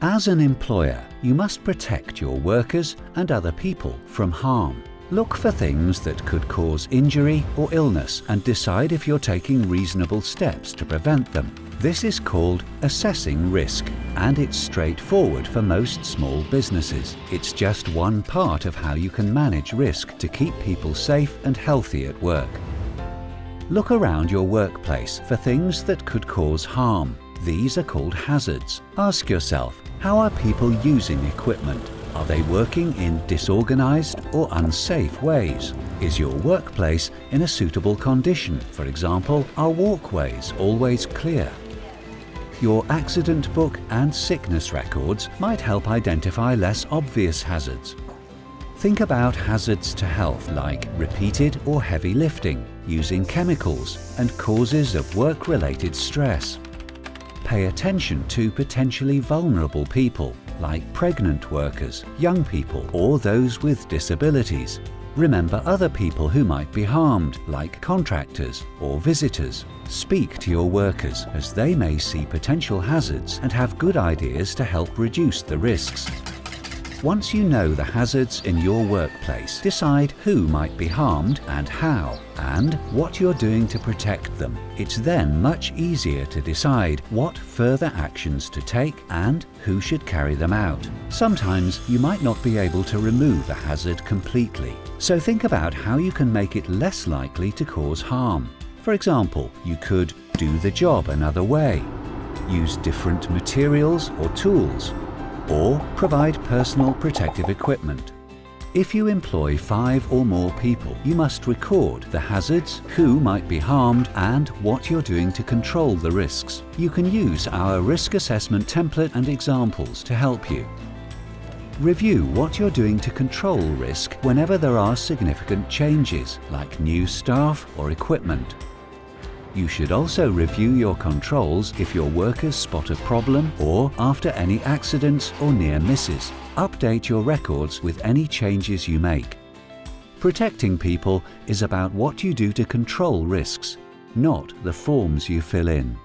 As an employer, you must protect your workers and other people from harm. Look for things that could cause injury or illness and decide if you're taking reasonable steps to prevent them. This is called assessing risk, and it's straightforward for most small businesses. It's just one part of how you can manage risk to keep people safe and healthy at work. Look around your workplace for things that could cause harm. These are called hazards. Ask yourself, how are people using equipment? Are they working in disorganized or unsafe ways? Is your workplace in a suitable condition? For example, are walkways always clear? Your accident book and sickness records might help identify less obvious hazards. Think about hazards to health like repeated or heavy lifting, using chemicals, and causes of work-related stress. Pay attention to potentially vulnerable people, like pregnant workers, young people, or those with disabilities. Remember other people who might be harmed, like contractors or visitors. Speak to your workers, as they may see potential hazards and have good ideas to help reduce the risks. Once you know the hazards in your workplace, decide who might be harmed and how, and what you're doing to protect them. It's then much easier to decide what further actions to take and who should carry them out. Sometimes you might not be able to remove a hazard completely, so think about how you can make it less likely to cause harm. For example, you could do the job another way, use different materials or tools, or provide personal protective equipment. If you employ 5 or more people, you must record the hazards, who might be harmed, and what you're doing to control the risks. You can use our risk assessment template and examples to help you. Review what you're doing to control risk whenever there are significant changes, like new staff or equipment. You should also review your controls if your workers spot a problem or after any accidents or near misses. Update your records with any changes you make. Protecting people is about what you do to control risks, not the forms you fill in.